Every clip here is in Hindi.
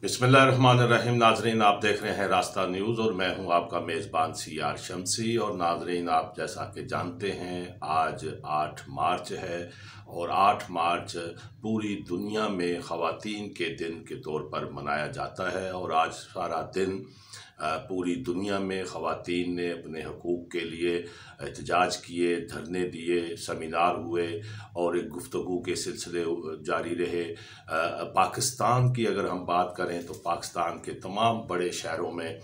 बिस्मिल्लाहिर्रहमानिर्रहीम। नाजरीन, आप देख रहे हैं रास्ता न्यूज़ और मैं हूं आपका मेज़बान सीआर शमसी। और नाजरीन, आप जैसा कि जानते हैं आज 8 मार्च है और 8 मार्च पूरी दुनिया में ख़वातीन के दिन के तौर पर मनाया जाता है। और आज सारा दिन पूरी दुनिया में ख़वातीन ने अपने हकूक़ के लिए एहतजाज किए, धरने दिए, सेमिनार हुए और एक गुफ्तगू के सिलसिले जारी रहे। पाकिस्तान की अगर हम बात करें तो पाकिस्तान के तमाम बड़े शहरों में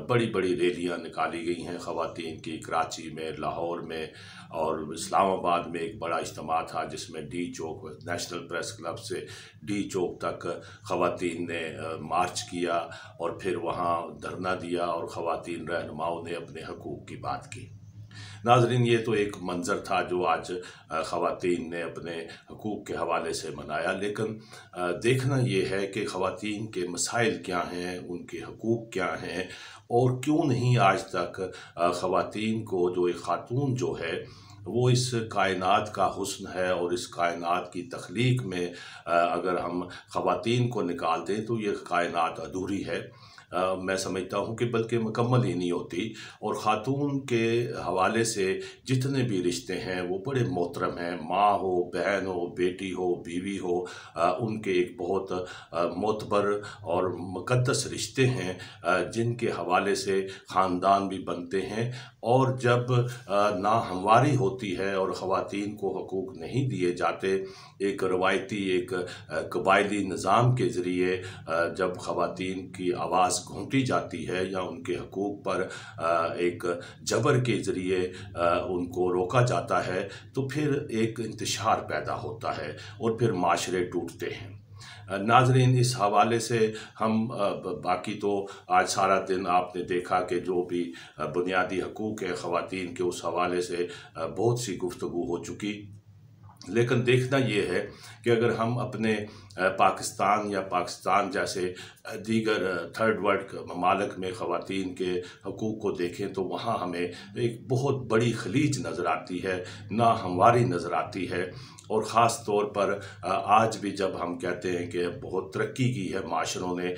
बड़ी बड़ी रैलियां निकाली गई हैं ख़वातीन की। कराची में, लाहौर में और इस्लामाबाद में एक बड़ा इज्तिमा था जिसमें डी चौक, नेशनल प्रेस क्लब से डी चौक तक ख़वातीन ने मार्च किया और फिर वहाँ धरना दिया और ख़वातीन रहनुमाओं ने अपने हकूक़ की बात की। नाजरीन, ये तो एक मंज़र था जो आज ख़वातीन ने अपने हकूक़ के हवाले से मनाया, लेकिन देखना ये है कि ख़वातीन के मसाइल क्या हैं, उनके हकूक़ क्या हैं और क्यों नहीं आज तक ख़वातीन को, जो एक ख़ातून जो है वो इस कायनात का हुस्न है और इस कायनात की तख्लीक में अगर हम ख़वातीन को निकाल दें तो ये कायनात अधूरी है। मैं समझता हूँ कि बल्कि मुकम्मल ही नहीं होती। और ख़ातून के हवाले से जितने भी रिश्ते हैं वो बड़े मोहतरम हैं। माँ हो, बहन हो, बेटी हो, बीवी हो, उनके एक बहुत मोतबर और मुक़द्दस रिश्ते हैं जिनके हवाले से ख़ानदान भी बनते हैं। और जब नाहमवारी होती है और ख़वातीन को हकूक़ नहीं दिए जाते, एक रवायती एक कबायली निज़ाम के ज़रिए जब ख़वातीन की आवाज़ घूंटी जाती है या उनके हकूक़ पर एक जबर के ज़रिए उनको रोका जाता है तो फिर एक इंतशार पैदा होता है और फिर माशरे टूटते हैं। नाजरीन, इस हवाले से हम बाकी तो आज सारा दिन आपने देखा कि जो भी बुनियादी हकूक़ है ख़वातीन के, उस हवाले से बहुत सी गुफ्तगू हो चुकी। लेकिन देखना ये है कि अगर हम अपने पाकिस्तान या पाकिस्तान जैसे दीगर थर्ड वर्ल्ड ममालिक में ख़वातीन के हकूक़ को देखें तो वहाँ हमें एक बहुत बड़ी खलीज नज़र आती है, नाहमवारी नज़र आती है। और ख़ास तौर पर आज भी जब हम कहते हैं कि बहुत तरक्की की है माशरों ने,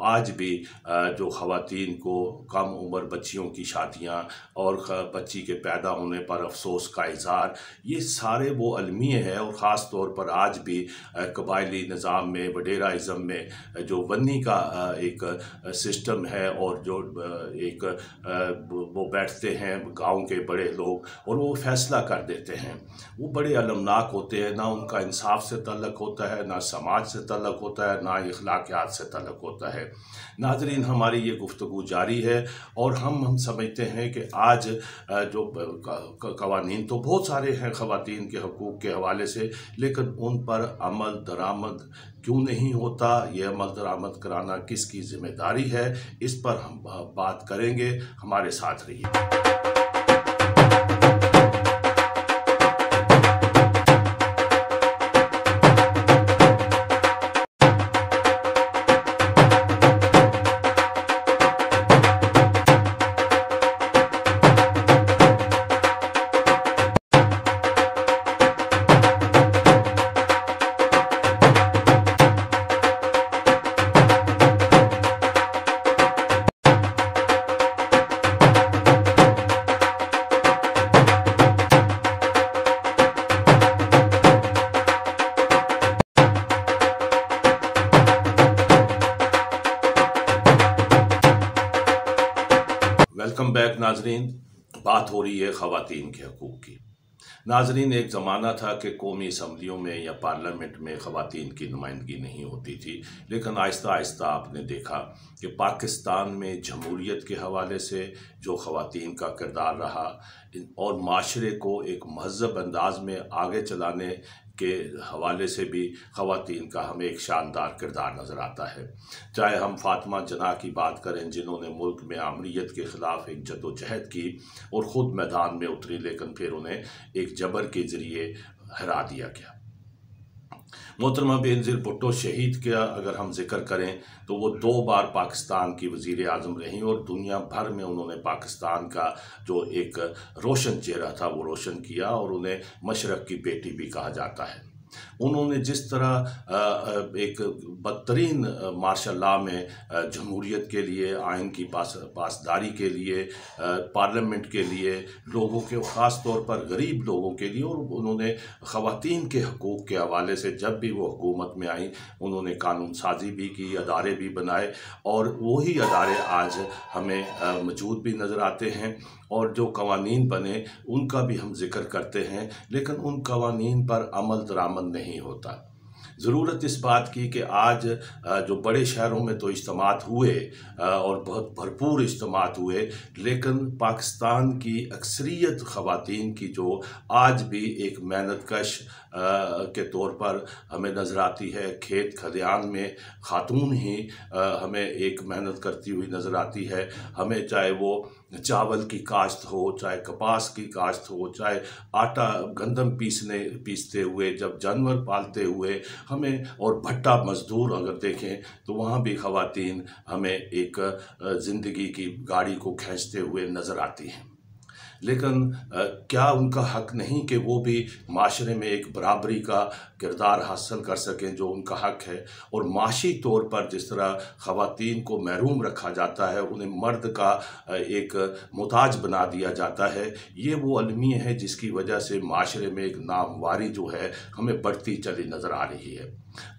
आज भी जो ख़वातीन को कम उम्र बच्चियों की शादियाँ और बच्ची के पैदा होने पर अफसोस का इज़हार, ये सारे वो अलमिए हैं। और ख़ास तौर पर आज भी कबायली निज़ाम में, वडेराइज़म में जो वन्नी का एक सिस्टम है और जो एक वो बैठते हैं गाँव के बड़े लोग और वो फ़ैसला कर देते हैं, वो बड़े अलमनाक होते हैं। ना उनका इंसाफ से तल्लुक़ होता है, ना समाज से तल्लुक़ होता है, ना इखलाकियात से तल्लुक़ होता है। नाज़रीन, हमारी ये गुफ्तगू जारी है और हम समझते हैं कि आज जो कवानीन तो बहुत सारे हैं ख़वातीन के हकूक़ के हवाले से, लेकिन उन पर अमल दरामद क्यों नहीं होता, ये अमल दरामद कराना किसकी ज़िम्मेदारी है, इस पर हम बात करेंगे। हमारे साथ रहिए। वेलकम बैक नाजरीन। बात हो रही है ख़वातीन के हकूक़ की। नाजरीन, एक ज़माना था कि कौमी असम्बलियों में या पार्लियामेंट में ख़वातीन की नुमाइंदगी नहीं होती थी, लेकिन आहिस्ता आहिस्ता आपने देखा कि पाकिस्तान में जमहूरियत के हवाले से जो ख़वातीन का किरदार रहा और माशरे को एक महज़ब अंदाज में आगे चलाने के हवाले से भी ख़वातीन का हमें एक शानदार किरदार नज़र आता है। चाहे हम फ़ातिमा जनाह की बात करें जिन्होंने मुल्क में आमरीत के ख़िलाफ़ एक जदोजहद की और ख़ुद मैदान में उतरी, लेकिन फिर उन्हें एक जबर के ज़रिए हरा दिया गया। मोहतरमा बेनज़ीर भुट्टो शहीद का अगर हम जिक्र करें तो वो 2 बार पाकिस्तान की वज़ीर आज़म रहीं और दुनिया भर में उन्होंने पाकिस्तान का जो एक रोशन चेहरा था वो रोशन किया और उन्हें मशरक़ की बेटी भी कहा जाता है। उन्होंने जिस तरह एक बदतरीन मार्शल लॉ में जमहूरियत के लिए, आइन की पासदारी के लिए, पार्लियामेंट के लिए, लोगों के ख़ास तौर पर गरीब लोगों के लिए, और उन्होंने ख़वातीन के हकूक़ के हवाले से जब भी वो हुकूमत में आई उन्होंने कानून साजी भी की, अदारे भी बनाए, और वही अदारे आज हमें मौजूद भी नज़र आते हैं। और जो कवानीन बने उनका भी हम जिक्र करते हैं, लेकिन उन कवानीन पर अमल दरामद नहीं होता। ज़रूरत इस बात की कि आज जो बड़े शहरों में तो इज्तिमात हुए और बहुत भरपूर इज्तिमात हुए, लेकिन पाकिस्तान की अक्सरियत ख़वातीन की जो आज भी एक मेहनतकश के तौर पर हमें नज़र आती है, खेत खलियान में खातून ही हमें एक मेहनत करती हुई नज़र आती है। हमें चाहे वो चावल की काश्त हो, चाहे कपास की काश्त हो, चाहे आटा गंदम पीसते हुए, जब जानवर पालते हुए हमें, और भट्टा मजदूर अगर देखें तो वहाँ भी ख़वातीन हमें एक ज़िंदगी की गाड़ी को खींचते हुए नज़र आती हैं। लेकिन क्या उनका हक नहीं कि वो भी माशरे में एक बराबरी का किरदार हासिल कर सकें जो उनका हक है? और माशी तौर पर जिस तरह ख़वातीन को महरूम रखा जाता है, उन्हें मर्द का एक मुताज बना दिया जाता है, ये वो अलमिया है जिसकी वजह से माशरे में एक नामवारी जो है हमें बढ़ती चली नज़र आ रही है।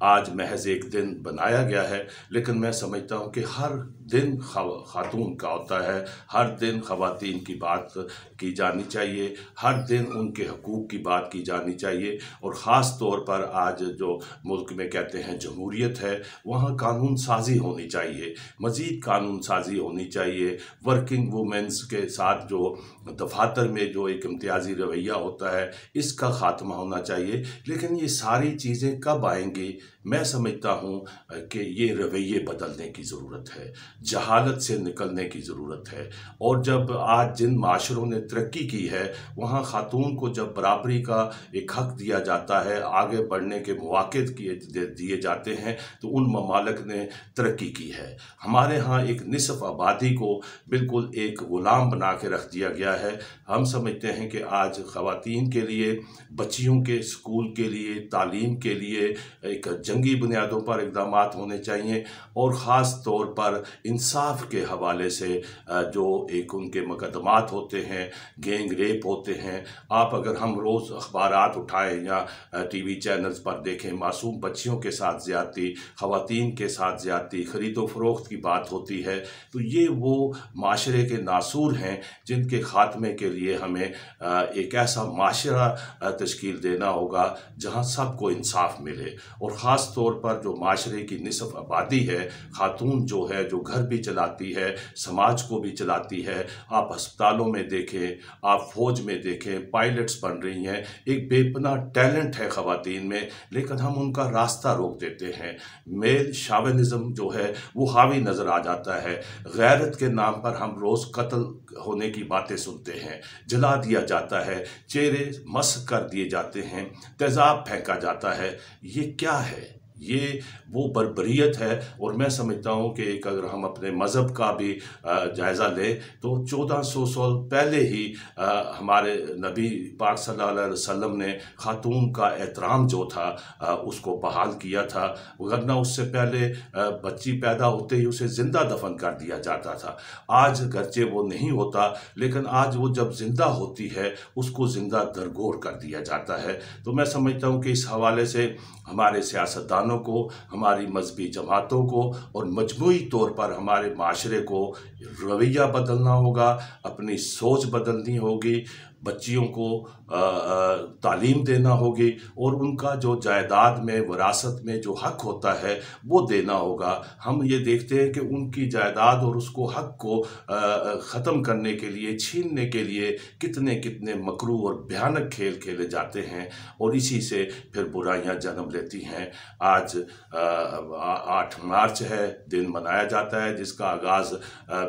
आज महज एक दिन बनाया गया है, लेकिन मैं समझता हूँ कि हर दिन खातून का होता है, हर दिन ख़वातीन की बात की जानी चाहिए, हर दिन उनके हकूक़ की बात की जानी चाहिए। और ख़ास तौर पर आज जो मुल्क में कहते हैं जमहूरियत है, वहाँ कानून साजी होनी चाहिए, मज़ीद कानून साजी होनी चाहिए। वर्किंग वूमेंस के साथ जो दफातर में जो एक इम्तियाजी रवैया होता है, इसका ख़ात्मा होना चाहिए। लेकिन ये सारी चीज़ें कब आएंगी? मैं समझता हूँ कि ये रवैये बदलने की ज़रूरत है, जहालत से निकलने की ज़रूरत है। और जब आज जिन माशरों ने तरक्की की है, वहाँ ख़ातून को जब बराबरी का एक हक़ दिया जाता है, आगे बढ़ने के मौक़े दिए जाते हैं, तो उन ममालिक ने तरक्की की है। हमारे यहाँ एक निसफ़ आबादी को बिल्कुल एक ग़ुलाम बना के रख दिया गया है। हम समझते हैं कि आज ख़वातीन के लिए, बच्चियों के स्कूल के लिए, तालीम के लिए एक जंगी बुनियादों पर इक़दामात होने चाहिए, और ख़ास तौर पर इंसाफ के हवाले से जो एक उनके मुकदमात होते हैं, गैंग रेप होते हैं। आप अगर हम रोज़ अखबारात उठाएं या टीवी चैनल्स पर देखें, मासूम बच्चियों के साथ ज़्यादती, ख़वातीन के साथ ज़्यादती, ख़रीदो फ़रोख्त की बात होती है, तो ये वो माशरे के नासूर हैं जिनके ख़ात्मे के लिए हमें एक ऐसा माशरा तश्कील देना होगा जहाँ सबको इंसाफ मिले। और ख़ास तौर पर जो माशरे की निसफ़ आबादी है, खातून जो है, जो घर भी चलाती है, समाज को भी चलाती है। आप अस्पतालों में देखें, आप फ़ौज में देखें, पायलट्स बन रही हैं, एक बेपनाह टैलेंट है ख़वातीन में, लेकिन हम उनका रास्ता रोक देते हैं। मेल शाविनिज़्म जो है वो हावी नज़र आ जाता है। गैरत के नाम पर हम रोज़ कत्ल होने की बातें सुनते हैं, जला दिया जाता है, चेहरे मस्क कर दिए जाते हैं, तेज़ाब फेंका जाता है। ये क्या है? ये वो बर्बरियत है। और मैं समझता हूँ कि एक अगर हम अपने मज़हब का भी जायज़ा लें तो 1400 साल पहले ही हमारे नबी पाक सल्लल्लाहु अलैहि वसल्लम ने ख़ातून का एहतराम जो था उसको बहाल किया था, वरना उससे पहले बच्ची पैदा होते ही उसे ज़िंदा दफन कर दिया जाता था। आज गरचे वो नहीं होता, लेकिन आज वो जब ज़िंदा होती है उसको ज़िंदा दरगोर कर दिया जाता है। तो मैं समझता हूँ कि इस हवाले से हमारे सियासतदानों को, हमारी मजहबी जमातों को और मजमूई तौर पर हमारे माशरे को रवैया बदलना होगा, अपनी सोच बदलनी होगी, बच्चियों को तालीम देना होगी, और उनका जो जायदाद में, विरासत में जो हक होता है वो देना होगा। हम ये देखते हैं कि उनकी जायदाद और उसको हक को ख़त्म करने के लिए, छीनने के लिए कितने कितने मकरू और भयानक खेल खेले जाते हैं, और इसी से फिर बुराइयां जन्म लेती हैं। आज 8 मार्च है, दिन मनाया जाता है जिसका आगाज़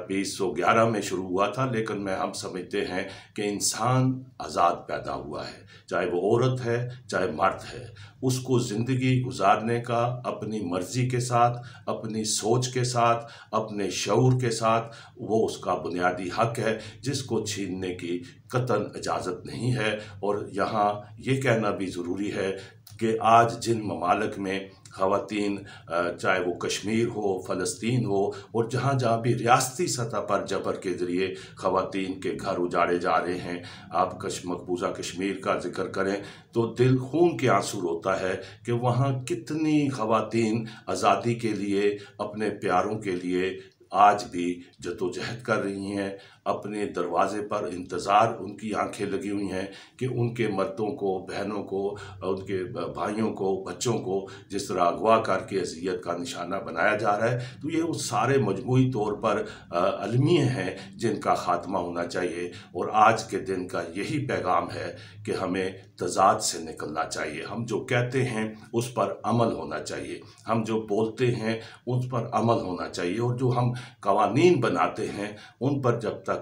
2011 में शुरू हुआ था, लेकिन हम समझते हैं कि इंसान इंसान आज़ाद पैदा हुआ है, चाहे वो औरत है चाहे मर्द है। उसको ज़िंदगी गुजारने का अपनी मर्ज़ी के साथ, अपनी सोच के साथ, अपने शऊर के साथ वो उसका बुनियादी हक है, जिसको छीनने की कतई इजाज़त नहीं है। और यहाँ ये कहना भी ज़रूरी है कि आज जिन ममालिक में ख़वातीन, चाहे वो कश्मीर हो, फ़लस्तीन हो, और जहाँ जहाँ भी रियासती सतह पर जबर के ज़रिए ख़वातीन के घर उजाड़े जा रहे हैं, आप मकबूजा कश्मीर का जिक्र करें तो दिल खून के आंसू रोता है कि वहाँ कितनी ख़वातीन आज़ादी के लिए, अपने प्यारों के लिए आज भी जद्दोजहद कर रही हैं। अपने दरवाज़े पर इंतज़ार, उनकी आंखें लगी हुई हैं कि उनके मर्दों को, बहनों को, उनके भाइयों को, बच्चों को जिस तरह अगवा करके अज़ियत का निशाना बनाया जा रहा है। तो ये उस सारे मजमूई तौर पर अलमिए हैं जिनका ख़ात्मा होना चाहिए। और आज के दिन का यही पैगाम है कि हमें तज़ाद से निकलना चाहिए। हम जो कहते हैं उस पर अमल होना चाहिए, हम जो बोलते हैं उस पर अमल होना चाहिए, और जो हम कवानीन बनाते हैं उन पर जब तक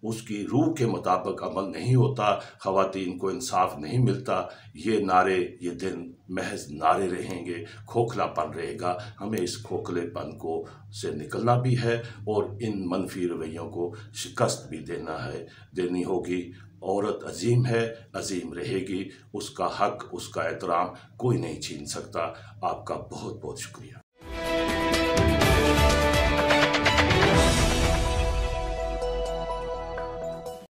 उसकी रूह के मुताबिक अमल नहीं होता, ख़वातीन को इंसाफ नहीं मिलता, ये नारे, ये दिन महज नारे रहेंगे, खोखलापन रहेगा। हमें इस खोखलेपन को से निकलना भी है और इन मनफी रवैयों को शिकस्त भी देनी होगी। औरत अजीम है, अजीम रहेगी, उसका हक, उसका एहतराम कोई नहीं छीन सकता। आपका बहुत बहुत शुक्रिया।